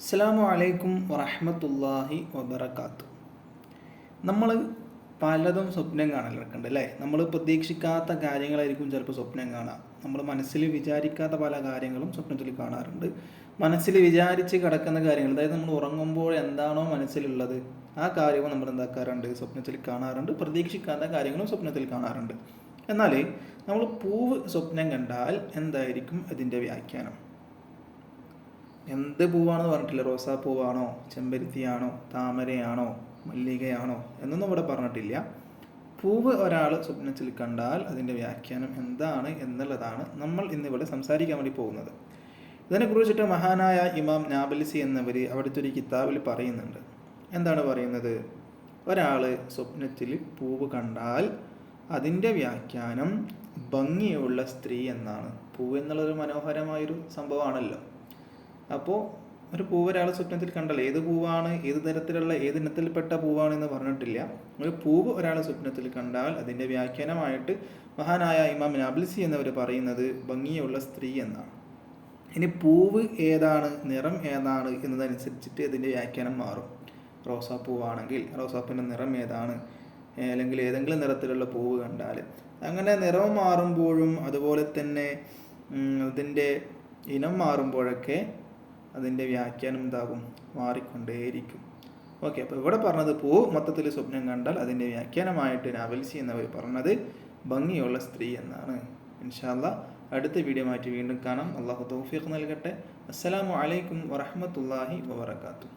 അസ്സലാമു അലൈക്കും വറഹ്മത്തുള്ളാഹി വബറകാതുഹു. നമ്മൾ പലതും സ്വപ്നം കാണലുണ്ട് അല്ലേ. നമ്മൾ പ്രതീക്ഷിക്കാത്ത കാര്യങ്ങളായിരിക്കും ചിലപ്പോൾ സ്വപ്നം കാണുക. നമ്മൾ മനസ്സിൽ വിചാരിക്കാത്ത പല കാര്യങ്ങളും സ്വപ്നത്തിൽ കാണാറുണ്ട്. മനസ്സിൽ വിചാരിച്ച് കിടക്കുന്ന കാര്യങ്ങൾ, അതായത് നമ്മൾ ഉറങ്ങുമ്പോൾ എന്താണോ മനസ്സിലുള്ളത് ആ കാര്യവും നമ്മൾ എന്താക്കാറുണ്ട്, സ്വപ്നത്തിൽ കാണാറുണ്ട്. പ്രതീക്ഷിക്കാത്ത കാര്യങ്ങളും സ്വപ്നത്തിൽ കാണാറുണ്ട്. എന്നാൽ നമ്മൾ പൂവ് സ്വപ്നം കണ്ടാൽ എന്തായിരിക്കും അതിൻ്റെ വ്യാഖ്യാനം? എന്ത് പൂവാണെന്ന് പറഞ്ഞിട്ടില്ല. റോസാപ്പൂവാണോ, ചെമ്പരത്തിയാണോ, താമരയാണോ, മല്ലികയാണോ എന്നൊന്നും ഇവിടെ പറഞ്ഞിട്ടില്ല. പൂവ് ഒരാൾ സ്വപ്നത്തിൽ കണ്ടാൽ അതിൻ്റെ വ്യാഖ്യാനം എന്താണ് എന്നുള്ളതാണ് നമ്മൾ ഇന്നിവിടെ സംസാരിക്കാൻ വേണ്ടി പോകുന്നത്. ഇതിനെക്കുറിച്ചിട്ട് മഹാനായ ഇമാം നാബൽസി എന്നവർ അവിടുത്തെ ഒരു കിതാബിൽ പറയുന്നുണ്ട്. എന്താണ് പറയുന്നത്? ഒരാൾ സ്വപ്നത്തിൽ പൂവ് കണ്ടാൽ അതിൻ്റെ വ്യാഖ്യാനം ഭംഗിയുള്ള സ്ത്രീ എന്നാണ്. പൂവ് എന്നുള്ളൊരു മനോഹരമായൊരു സംഭവമാണല്ലോ. അപ്പോൾ ഒരു പൂവ് ഒരാൾ സ്വപ്നത്തിൽ കണ്ടാൽ ഏത് പൂവാണ്, ഏത് തരത്തിലുള്ള, ഏത് ഇനത്തിൽപ്പെട്ട പൂവാണെന്ന് പറഞ്ഞിട്ടില്ല. ഒരു പൂവ് ഒരാൾ സ്വപ്നത്തിൽ കണ്ടാൽ അതിൻ്റെ വ്യാഖ്യാനമായിട്ട് മഹാനായ ഇമാം നാബൽസി എന്നവർ പറയുന്നത് ഭംഗിയുള്ള സ്ത്രീ എന്നാണ്. ഇനി പൂവ് ഏതാണ്, നിറം ഏതാണ് എന്നതനുസരിച്ചിട്ട് അതിൻ്റെ വ്യാഖ്യാനം മാറും. റോസാപ്പൂവാണെങ്കിൽ റോസാപ്പിൻ്റെ നിറം ഏതാണ്, അല്ലെങ്കിൽ ഏതെങ്കിലും നിറത്തിലുള്ള പൂവ് കണ്ടാൽ അങ്ങനെ നിറം മാറുമ്പോഴും അതുപോലെ തന്നെ അതിൻ്റെ ഇനം മാറുമ്പോഴൊക്കെ അതിൻ്റെ വ്യാഖ്യാനം എന്താകും, മാറിക്കൊണ്ടേയിരിക്കും. ഓക്കെ, അപ്പോൾ ഇവിടെ പറഞ്ഞത് പൂ മൊത്തത്തിൽ സ്വപ്നം കണ്ടാൽ അതിൻ്റെ വ്യാഖ്യാനമായിട്ട് നാബൽസി എന്നവർ പറഞ്ഞത് ഭംഗിയുള്ള സ്ത്രീ എന്നാണ്. ഇൻഷാ അല്ലാഹ് അടുത്ത വീഡിയോ ആയിട്ട് വീണ്ടും കാണാം. അള്ളാഹു തൗഫീഖ് നൽകട്ടെ. അസ്സലാമു അലൈക്കും വറഹ്മത്തുള്ളാഹി വബറകാതുഹു.